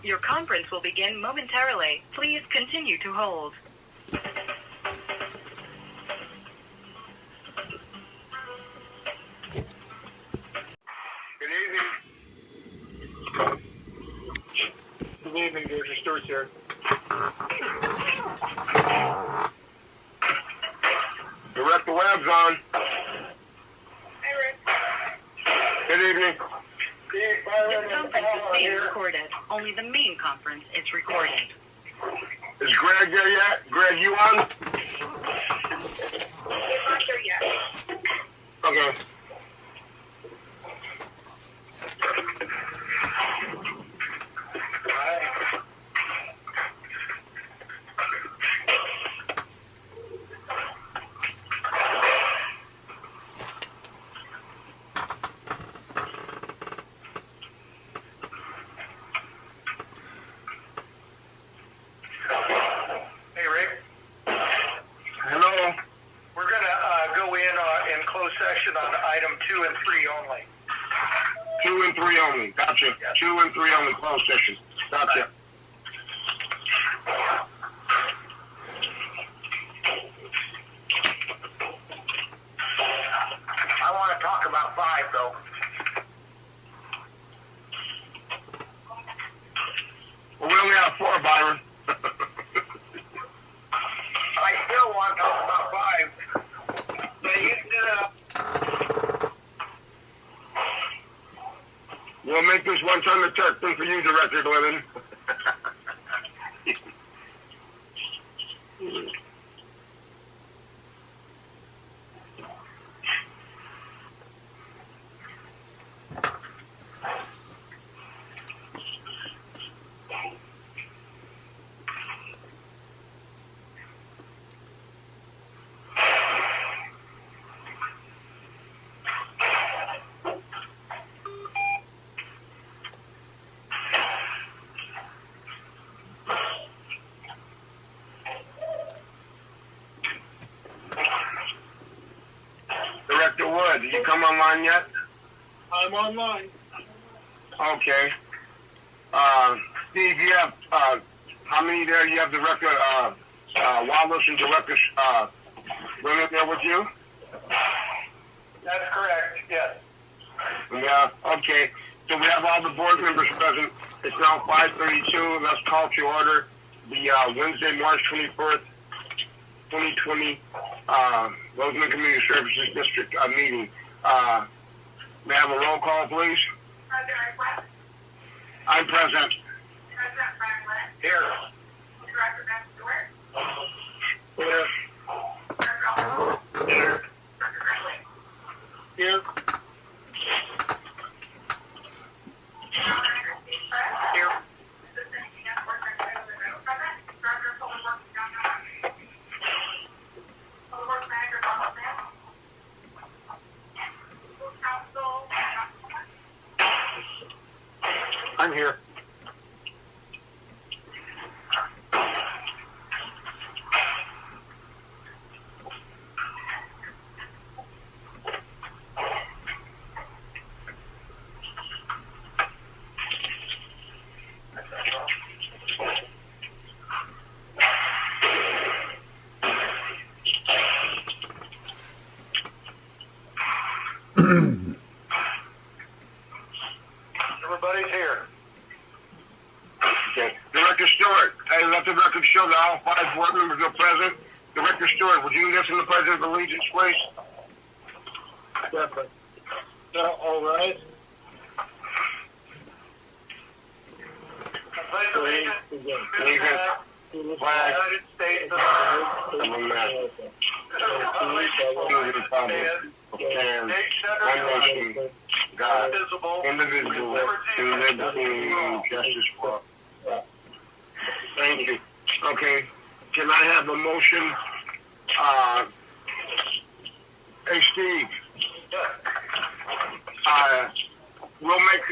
Your conference will begin momentarily. Please continue to hold. Good evening. Good evening, Director Stewart's here. Director Webb's on. Hey, Rick. Good evening. This conference is being recorded. Only the main conference is recorded. Is Greg there yet? Greg, you on? He's not there yet. Okay. Hey, Rick. Hello. We're going to go in closed session on item 2 and 3 only. 2 and 3 only. Gotcha. Yes. 2 and 3 only closed session. Gotcha. I want to talk about 5, though. Well, we only have 4, Byron. I still want to talk about 5. But you can do that. We'll make this one time a tech thing for you, Director Glidden. Director Wood, did you come online yet? I'm online. Okay. Steve, you have, how many there? You have Director, Wallace and Director, Leonard there with you? That's correct, yes. Yeah, okay. So we have all the board members present. It's now 5:32. Let's call to order the Wednesday, March 24th, 2020 Rosamond Community Services District meeting. May I have a roll call, please? President West. I'm present. President Franklin. Here. Director Ben Stewart. Here. Director Alden. Here. Director Grizzly. Here. Here. Assistant ES Board Secretary present. Director of Public Works John Miller. Public Works Manager Brach Smith. Counsel. I'm here. Everybody's here. Okay. Director Stewart, I let the record show that all 5 board members are present. Director Stewart, would you listen to the Pledge of Allegiance, please? Definitely. All right. Pledge allegiance to the Flag. United States of America. Nation, God, indivisible, and liberty and justice for all. Thank you. Okay, can I have a motion? Hey, Steve. We'll make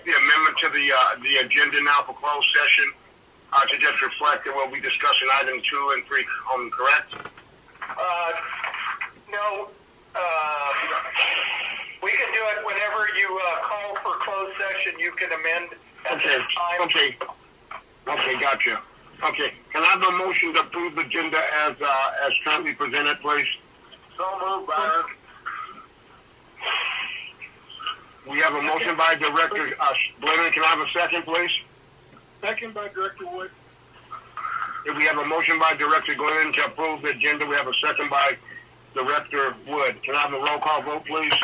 the amendment to the agenda now for closed session to just reflect that we'll be discussing item 2 and 3 correct? No. We can do it whenever you call for closed session. You can amend Okay, gotcha. Okay, can I have a motion to approve the agenda as currently presented, please? So moved, Byron. We have a motion by Director Blenner. Can I have a second, please? Second by Director Wood. If we have a motion by Director Glenn to approve the agenda, we have a second by Director Wood. Can I have a roll call vote, please?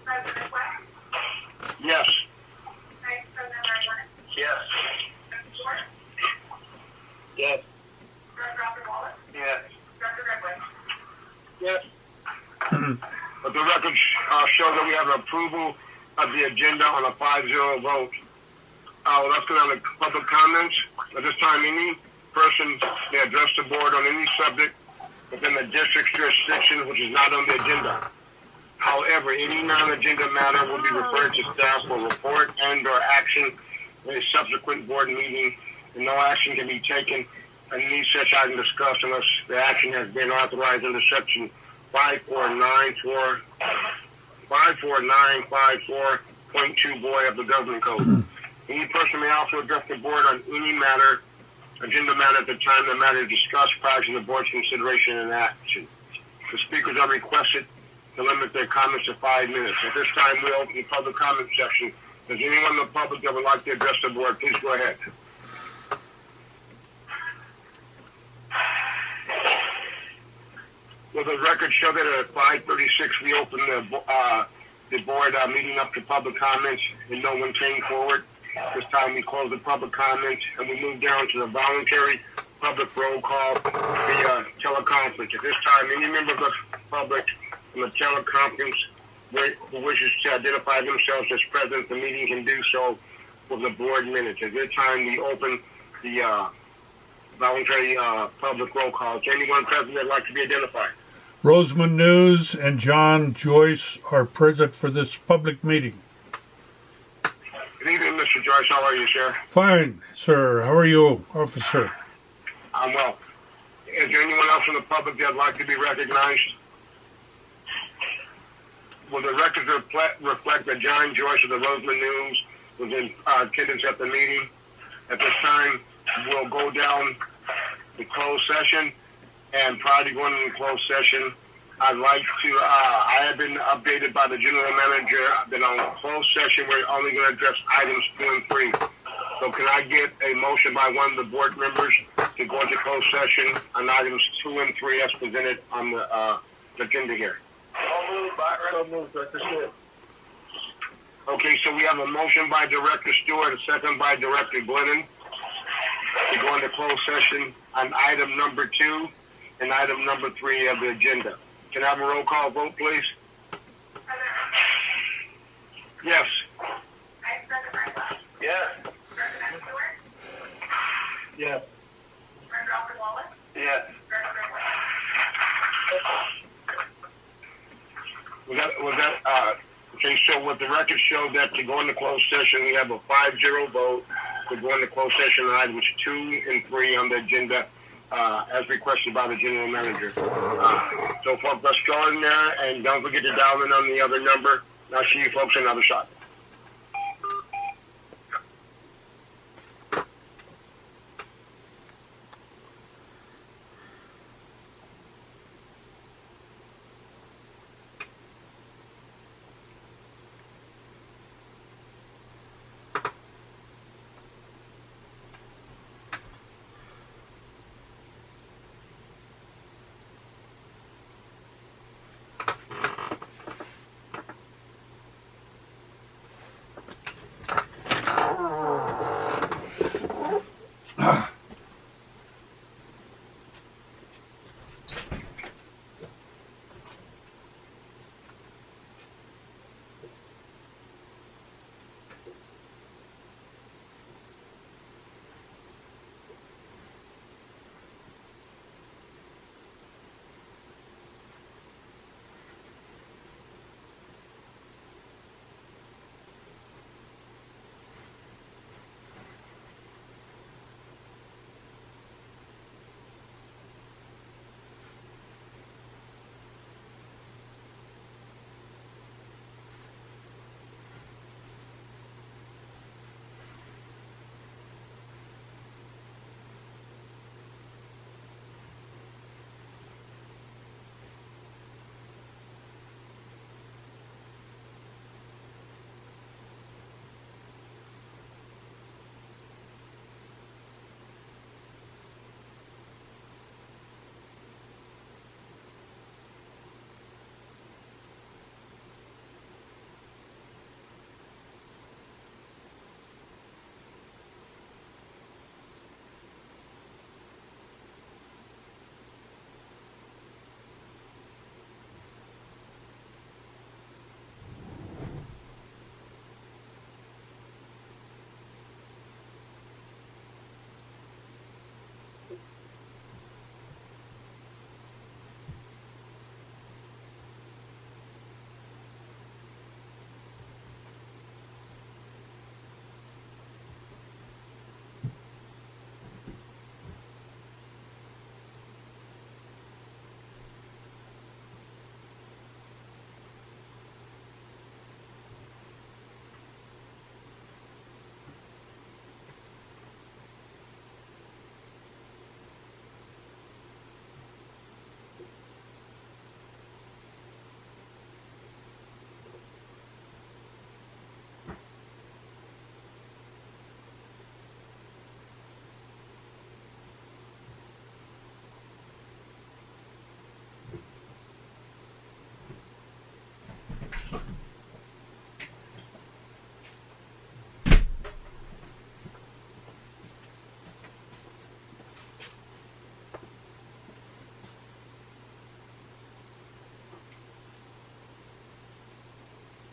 President West, Yes. Vice President Redmond, Yes. Director Short, Yes. Director Wallace, Yes. Director Redwood. Yes. But the records show that we have approval of the agenda on a 5-0 vote. Let's go down to public comments. At this time, any person may address the board on any subject within the district's jurisdiction which is not on the agenda. However, any non-agenda matter will be referred to staff for report and/or action in a subsequent board meeting, and no action can be taken on any such item discussed unless the action has been authorized under Section 54954.2 boy of the Government Code. Any person may also address the board on any matter, agenda matter at the time the matter is discussed prior to the board's consideration and action. The speakers are requested to limit their comments to 5 minutes. At this time, we open the public comment section. Does anyone in the public that would like to address the board, please go ahead. Will the record show that at 5:36 we opened the board meeting up to public comments and no one came forward? This time we close the public comments and we move down to the voluntary public roll call via teleconference. At this time, any member of the public in the teleconference who wishes to identify themselves as present at the meeting can do so with the board minutes. At this time, we open the voluntary public roll call. Is anyone present that would like to be identified? Rosamond News and John Joyce are present for this public meeting. Good evening, Mr. Joyce. How are you, sir? Fine, sir. How are you, officer? I'm well. Is there anyone else in the public that would like to be recognized? Will the records reflect that John Joyce of the Rosamond News was in attendance at the meeting? At this time, we'll go down the closed session. And prior to going into closed session, I'd like to, I have been updated by the general manager. I've been on closed session. We're only going to address items 2 and 3. So can I get a motion by one of the board members to go into closed session on items 2 and 3 as presented on the agenda here? So moved, Byron. So moved, Director Stewart. Okay, so we have a motion by Director Stewart, a second by Director Glennon to go into closed session on item number 2 and item number 3 of the agenda. Can I have a roll call vote, please? Yes. Vice President Redwood, Yes. President Stewart, Yes. Director Wallace, Yes. Director Redwood. Was that, okay, so what the record showed that to go into closed session, we have a 5-0 vote to go into closed session on items 2 and 3 on the agenda, as requested by the general manager. So folks, let's go in there and don't forget to dial in on the other number. I'll see you folks in another shot.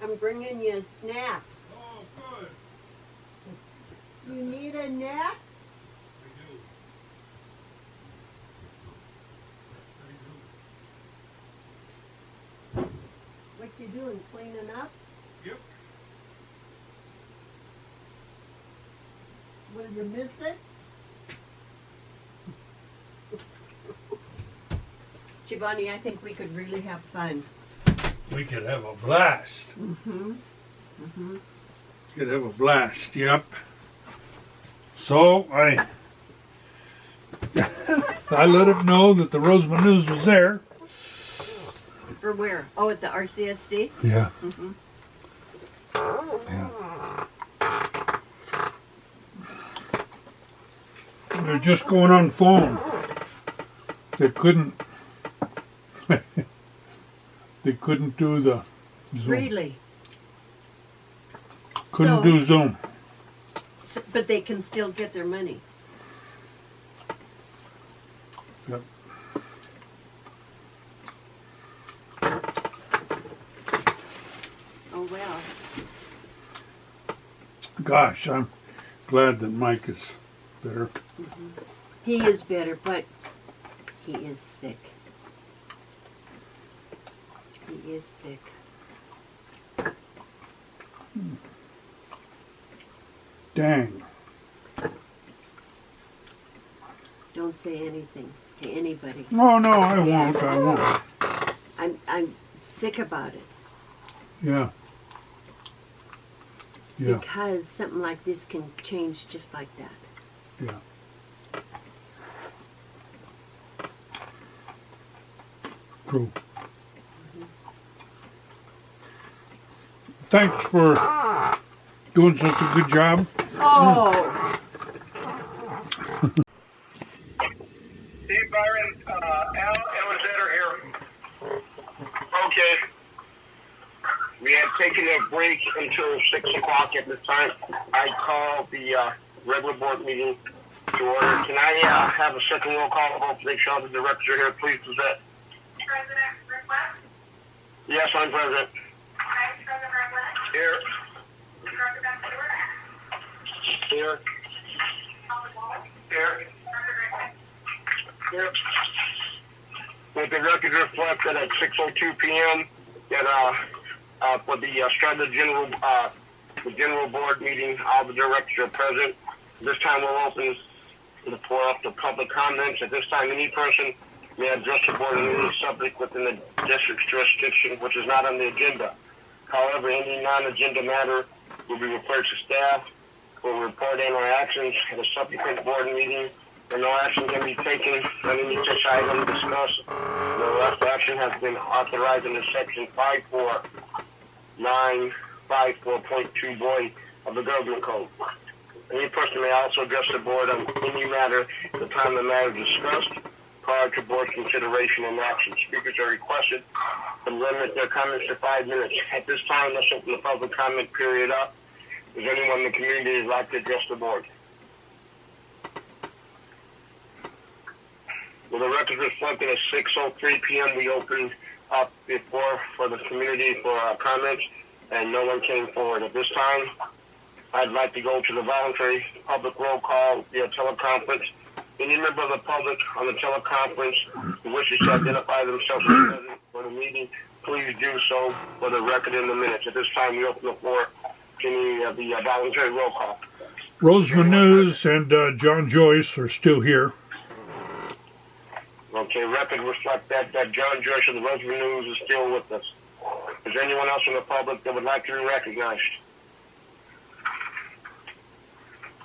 I'm bringing you a snack. Oh, good. You need a nap? What you doing, cleaning up? Yep. Will you miss it? Giovanni, I think we could really have fun. We could have a blast. Mm-hmm. Mm-hmm. Could have a blast, yep. So I let him know that the Rosamond News was there. For where? Oh, at the RCSD? Yeah. Mm-hmm. They're just going on phone. They couldn't they couldn't do the Zoom. Really? Couldn't do Zoom. But they can still get their money. Yep. Oh, well. Gosh, I'm glad that Mike is better. He is better, but he is sick. He is sick. Dang. Don't say anything to anybody. No, I won't. I'm sick about it. Yeah. Yeah, Because something like this can change just like that. yeah. True. Thanks for doing such a good job. Oh! Steve Byron, Al, and Rosetta here. Okay. We had taken a break until 6 o'clock at this time. I call the regular board meeting to order. Can I have a second roll call vote to make sure the directors are here? Please, Suzette. President Rick West? Yes, I'm present. Okay, President Rick West? Here. Director Ben Stewart? Here. Council Wall? Here. Director Rick Here. With the record reflected at 6:02 p.m. that for the Strata the general board meeting, all the directors are present. This time we'll open the floor up to public comments. At this time, any person may address the board on any subject within the district's jurisdiction, which is not on the agenda. However, any non-agenda matter will be referred to staff, who will report in our actions at a subsequent board meeting, and no action can be taken on any such item discussed. No last action has been authorized under Section 54.2 of the Government Code. Any person may also address the board on any matter at the time the matter is discussed prior to board consideration and action. Speakers are requested to limit their comments to 5 minutes. At this time, let's open the public comment period up. Is anyone in the community who would like to address the board? Well, the record reflected at 6:03 p.m. we opened up before for the community for comments, and no one came forward. At this time, I'd like to go to the voluntary public roll call via teleconference. Any member of the public on the teleconference who wishes to identify themselves as present for the meeting, please do so for the record in the minutes. At this time, we open the floor to any of the voluntary roll call. Rosamond News and John Joyce are still here. Okay, record reflect that John Joyce of the Rosamond News is still with us. Is there anyone else in the public that would like to be recognized?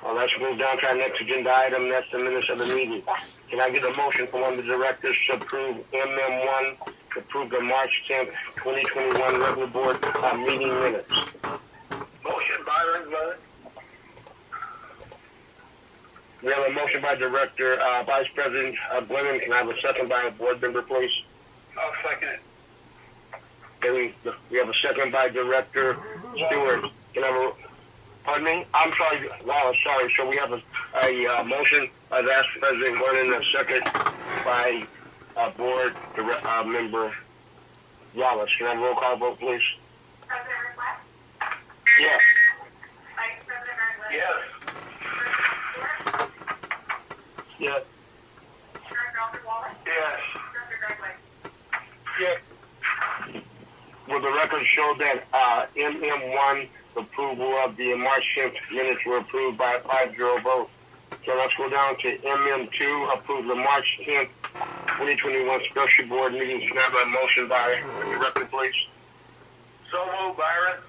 Well, let's move down to our next agenda item. That's the minutes of the meeting. Can I get a motion from one of the directors to approve MM1, to approve the March 10th, 2021 regular board meeting minutes? Motion, Byron. We have a motion by Director, Vice President Glennon. Can I have a second by a board member, please? I'll second it. Okay, we have a second by Director Stewart. Can I have a, pardon me? I'm sorry, Wallace, sorry. So we have a motion by Vice President Glennon, a second by board member Wallace. Can I have a roll call vote, please? President Rick West? Yes. Vice President Bartlett. Yes. Director Stewart. Yes. Director Wallace. Yes. Director Greg. Yes. Will the record show that MM1 approval of the March 10th minutes were approved by a 5-0 vote? So let's go down to MM2, approve the March 10th, 2021 special board meeting. Can I have a motion by the record, please? So moved, Byron.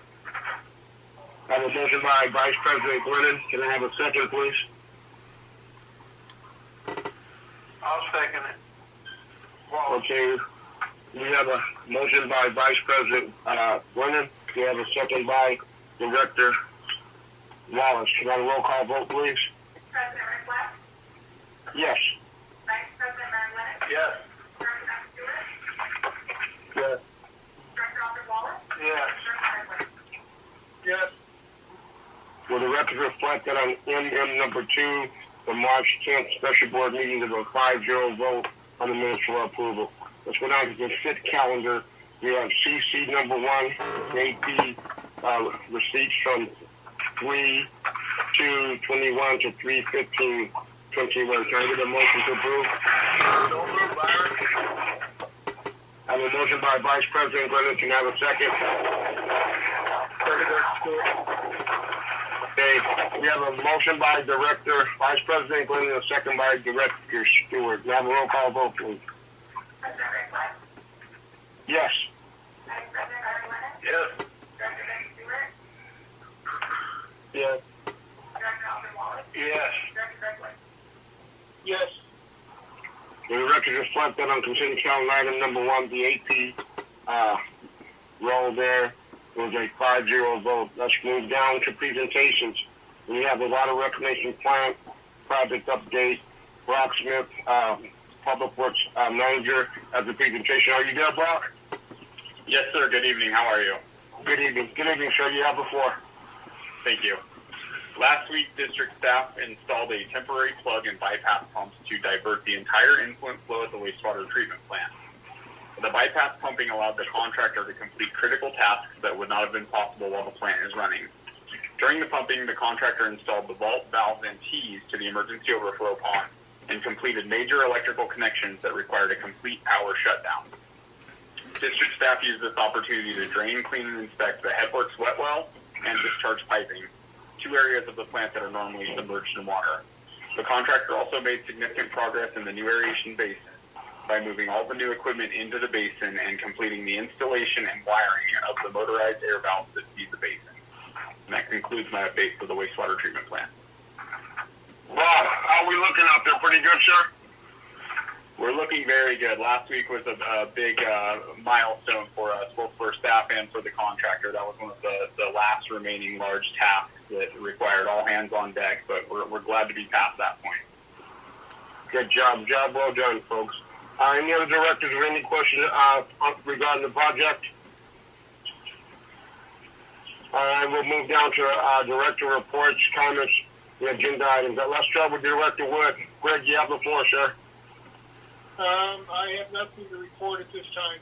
I have a motion by Vice President Glennon. Can I have a second, please? I'll second it. Okay. We have a motion by Vice President Glennon. We have a second by Director Wallace. Can I have a roll call vote, please? President Rick. Yes. Vice President Bartlett. Yes. Director Stewart. Yes. Director Wallace. Yes. Director Greg. Yes. Will the record reflect that on MM number 2, the March 10th special board meeting is a 5-0 vote on the minutes for approval? Let's go down to the consent calendar. We have CC number 1, AP receipts from 3/2/21 to 3/15/21. Can I get a motion to approve? So moved, Byron. I have a motion by Vice President Glennon. Can I have a second? Second, Stewart. Okay, we have a motion by Vice President Glennon, and a second by Director Stewart. Can I have a roll call vote, please? President Rick. Yes. Vice President Bartlett. Yes. Director Stewart. Yes. Director Wallace. Yes. Director Greg. Yes. The record reflect that on consent calendar item number 1, the AP roll there was a 5-0 vote. Let's move down to presentations. We have a water reclamation plant project update. Brach Smith, Public Works Manager, as the presentation. Are you there, Brock? Yes, sir. Good evening. How are you? Good evening. Good evening, sir. You have the floor. Thank you. Last week, district staff installed a temporary plug and bypass pumps to divert the entire influent flow at the wastewater treatment plant. The bypass pumping allowed the contractor to complete critical tasks that would not have been possible while the plant is running. During the pumping, the contractor installed the vault valves and T's to the emergency overflow pond and completed major electrical connections that required a complete power shutdown. District staff used this opportunity to drain, clean, and inspect the headworks wetwell and discharge piping, 2 areas of the plant that are normally submerged in water. The contractor also made significant progress in the new aeration basin by moving all the new equipment into the basin and completing the installation and wiring of the motorized air valves that feed the basin. And that concludes my update for the wastewater treatment plant. Bob, how are we looking out there? Pretty good, sir? We're looking very good. Last week was a big milestone for us, both for staff and for the contractor. That was one of the last remaining large tasks that required all hands on deck, but we're glad to be past that point. Good job. Job well done, folks. Any other directors have any questions regarding the project? We'll move down to director reports, comments, the agenda items. Let's start with Director Wood. Greg, you have the floor, sir. I have nothing to report at this time.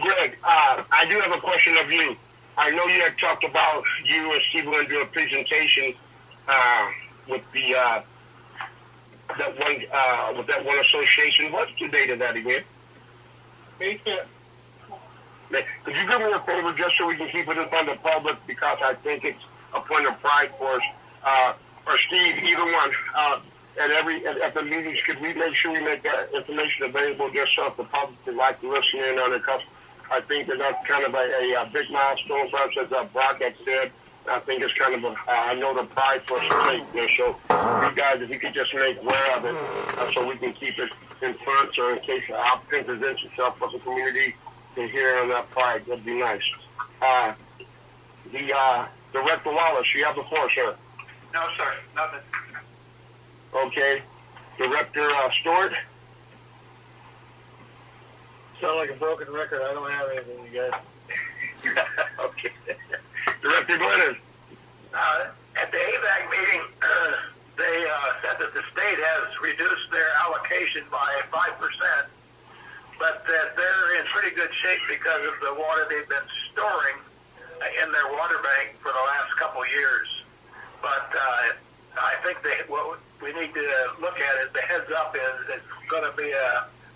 Greg, I do have a question of you. I know you had talked about you and Steve going to do a presentation with the that one association. What's the date of that again? May 5th. Could you do me a favor just so we can keep it in front of the public, because I think it's a point of pride for us, or Steve, either one. At the meetings, could we make sure we make that information available just so if the public would like to listen in on it? Because I think that that's kind of a big milestone for us, as Brock had said. I think it's kind of I know the pride for us to take there. So you guys, if you could just make aware of it, so we can keep it in front, so in case the applicant presents itself as a community to hear on that pride, that'd be nice. Director Wallace, you have the floor, sir. No, sir. Nothing. Okay. Director Stewart? Sound like a broken record. I don't have anything, you guys. Okay. Director Glennon? At the AVAC meeting, they said that the state has reduced their allocation by 5%, but that they're in pretty good shape because of the water they've been storing in their water bank for the last couple of years. But I think what we need to look at is the heads up is it's going to be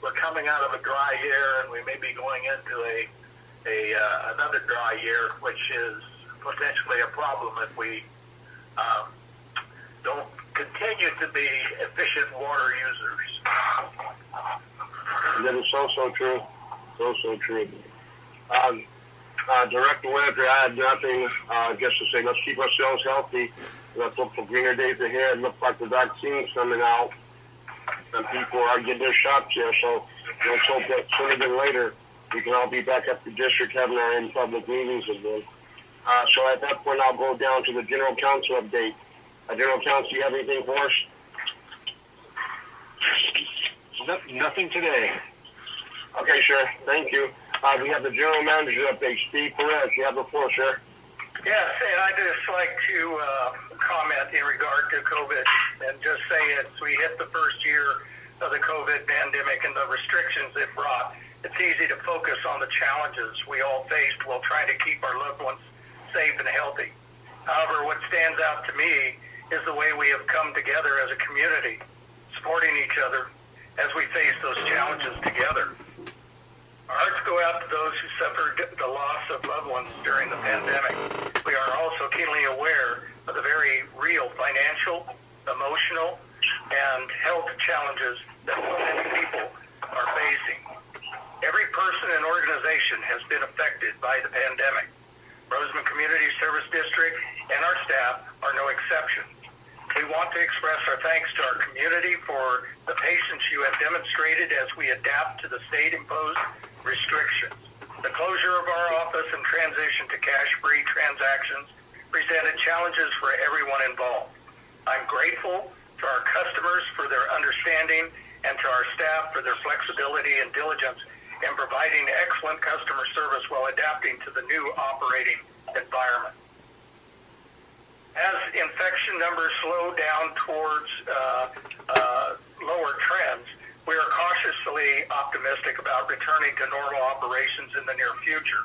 we're coming out of a dry year, and we may be going into another dry year, which is potentially a problem if we don't continue to be efficient water users. That is so true. So true. Director Winter, I had nothing just to say, let's keep ourselves healthy. Let's look for greener days ahead. Looks like the vaccine's coming out, and people are getting their shots here. So let's hope that sooner than later we can all be back at the district having our in-public meetings again. So at that point, I'll go down to the General Counsel update. General Counsel, you have anything for us? Nothing today. Okay, sir. Thank you. We have the General Manager update. Steve Perez, you have the floor, sir. Yes, and I'd just like to comment in regard to COVID and just say as we hit the first year of the COVID pandemic and the restrictions it brought, it's easy to focus on the challenges we all faced while trying to keep our loved ones safe and healthy. However, what stands out to me is the way we have come together as a community, supporting each other as we face those challenges together. Our hearts go out to those who suffered the loss of loved ones during the pandemic. We are also keenly aware of the very real financial, emotional, and health challenges that so many people are facing. Every person and organization has been affected by the pandemic. Rosamond Community Services District and our staff are no exception. We want to express our thanks to our community for the patience you have demonstrated as we adapt to the state-imposed restrictions. The closure of our office and transition to cash-free transactions presented challenges for everyone involved. I'm grateful to our customers for their understanding and to our staff for their flexibility and diligence in providing excellent customer service while adapting to the new operating environment. As infection numbers slow down towards lower trends, we are cautiously optimistic about returning to normal operations in the near future.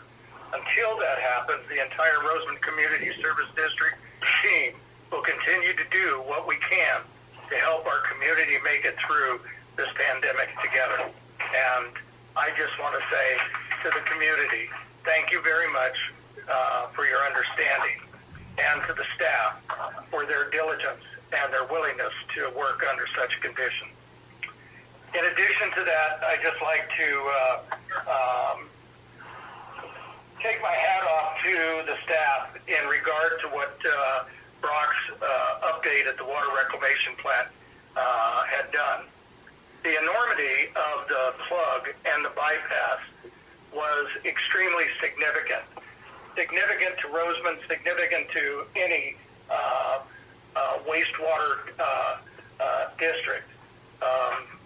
Until that happens, the entire Rosamond Community Service District team will continue to do what we can to help our community make it through this pandemic together. And I just want to say to the community, thank you very much for your understanding, and to the staff for their diligence and their willingness to work under such conditions. In addition to that, I'd just like to take my hat off to the staff in regard to what Brach's update at the water reclamation plant had done. The enormity of the plug and the bypass was extremely significant. Significant to Rosamond, significant to any wastewater district.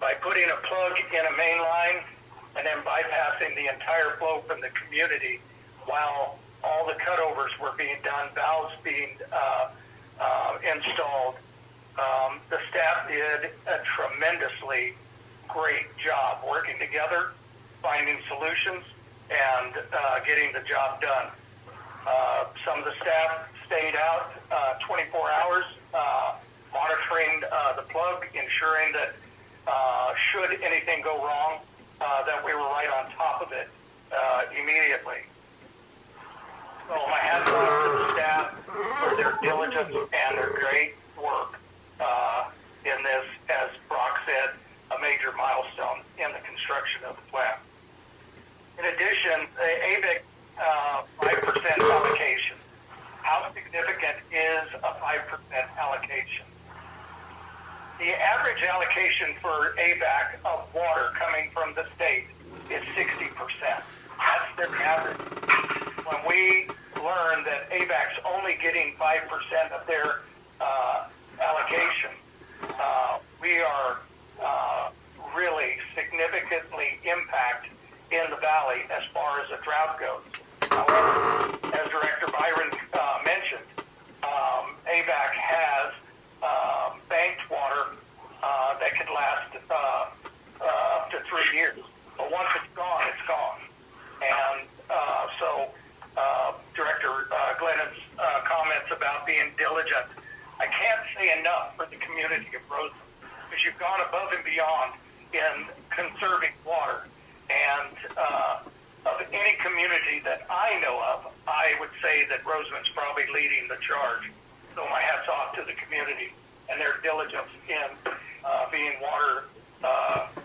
By putting a plug in a main line and then bypassing the entire flow from the community while all the cutovers were being done, valves being installed, the staff did a tremendously great job working together, finding solutions, and getting the job done. Some of the staff stayed out 24 hours monitoring the plug, ensuring that should anything go wrong, that we were right on top of it immediately. So my hats off to the staff for their diligence and their great work in this, as Brach said, a major milestone in the construction of the plant. In addition, the AVIC 5% allocation. How significant is a 5% allocation? The average allocation for AVAC of water coming from the state is 60%. That's their average. When we learn that AVAC's only getting 5% of their allocation, we are really significantly impacted in the valley as far as the drought goes. However, as Director Byron mentioned, AVAC has banked water that could last up to 3 years. But once it's gone, it's gone. And so Director about being diligent. I can't say enough for the community of Rosamond, because you've gone above and beyond in conserving water. And of any community that I know of, I would say that Rosamond's probably leading the charge. So my hat's off to the community and their diligence in being water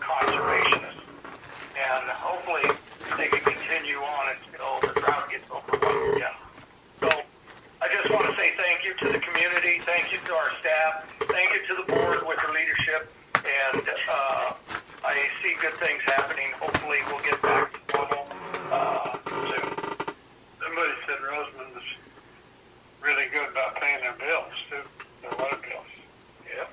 conservationists. And hopefully they can continue on until the drought gets over once again. So I just want to say thank you to the community, thank you to our staff, thank you to the board with their leadership, and I see good things happening. Hopefully we'll get back to normal soon. Somebody said Rosamond was really good about paying their bills, too, their water bills. Yep.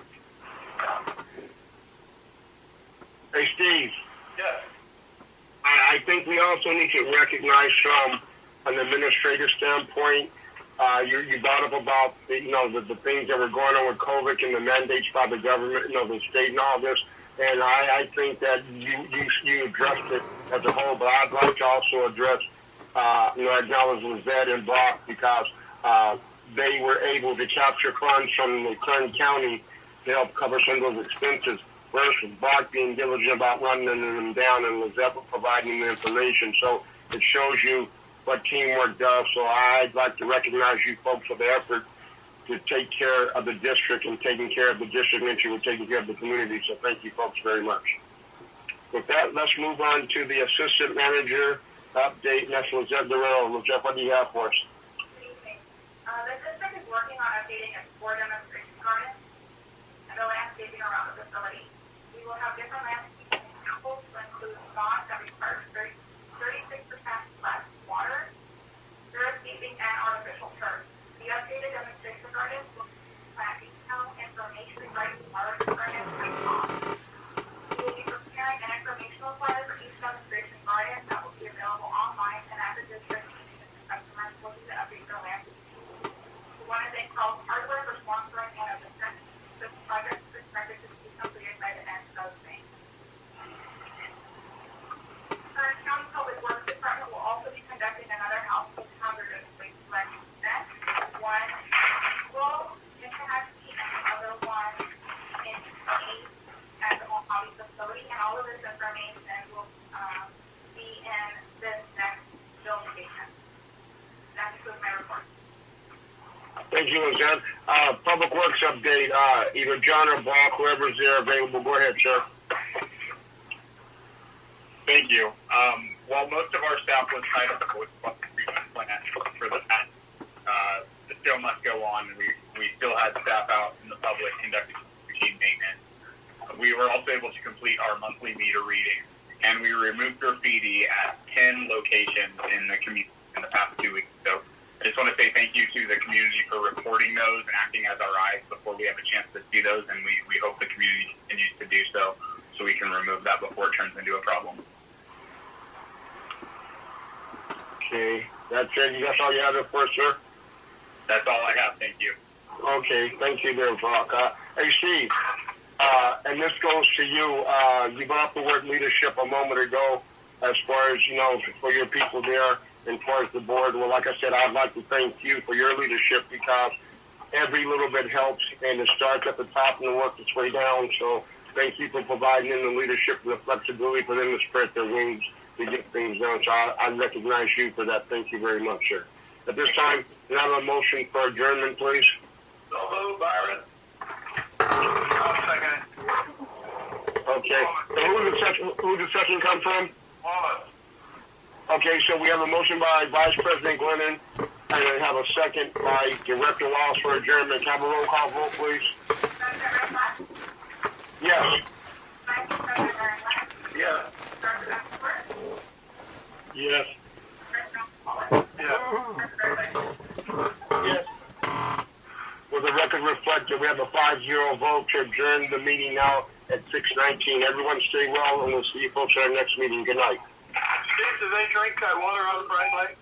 Hey, Steve, Yes. I think we also need to recognize from an administrative standpoint, you brought up about, the things that were going on with COVID and the mandates by the government, the state and all this. And I think that you addressed it as a whole, but I'd like to also address, acknowledge Lizette and Brach, because they were able to capture funds from the current county to help cover some of those expenses. Versus Brach being diligent about running them down, and Lizette providing the information. So it shows you what teamwork does. So I'd like to recognize you folks for the effort to take care of the district and taking care of the district and you were taking care of the community. So thank you folks very much. With that, let's move on to the assistant manager update, and that's Lizette Guerrero. Lizette, what do you have for us? The district is working on updating its 4 demonstration gardens and the landscaping around the facility. We will have different landscaping examples to include lawns that require 36% less water, irrigating, and artificial turf. The updated demonstration gardens will plant detailed information regarding water gardens and ponds. We will be preparing an informational flyer for each demonstration garden that will be available online and at the district meeting with the customers looking to update their landscaping. We want to thank all hardware for sponsoring and of this project is expected to be completed by the end of May. Our county public works department will also be conducting another household hazardous waste collection event. One will in Tallahassee and the other one in May at the Mojave facility, and all of this information will be in this next bill station. That concludes my report. Thank you, Lizette. Public Works update, either John or Brach, whoever's there available. Go ahead, sir. Thank you. While most of our staff was tied up with the treatment plant for the past, the show must go on, and we still had staff out in the public conducting routine maintenance. We were also able to complete our monthly meter reading, and we removed graffiti at 10 locations in the community in the past 2 weeks. So I just want to say thank you to the community for reporting those and acting as our eyes before we have a chance to see those, and we hope the community continues to do so we can remove that before it turns into a problem. Okay, that's it. That's all you have there for us, sir? That's all I have. Thank you. Okay, thank you there, Brach. Hey, Steve, and this goes to you. You brought up the word leadership a moment ago as far as, for your people there and as far as the board. Well, like I said, I'd like to thank you for your leadership, because every little bit helps, and it starts at the top and works its way down. So thank you for providing them the leadership and the flexibility for them to spread their wings to get things done. So I recognize you for that. Thank you very much, sir. At this time, can I have a motion for adjournment, please? So moved, Byron. I'll second it. Okay. So who the second come from? Wallace. Okay, so we have a motion by Vice President Glennon, and I have a second by Director Wallace for adjournment. Can I have a roll call vote, please? Yes. Yes. Yes. Yes. Will the record reflect that we have a 5-0 vote to adjourn the meeting now at 6:19. Everyone stay well, and we'll see you folks at our next meeting. Good night. Steve, do they drink that water out of the Bright Lake?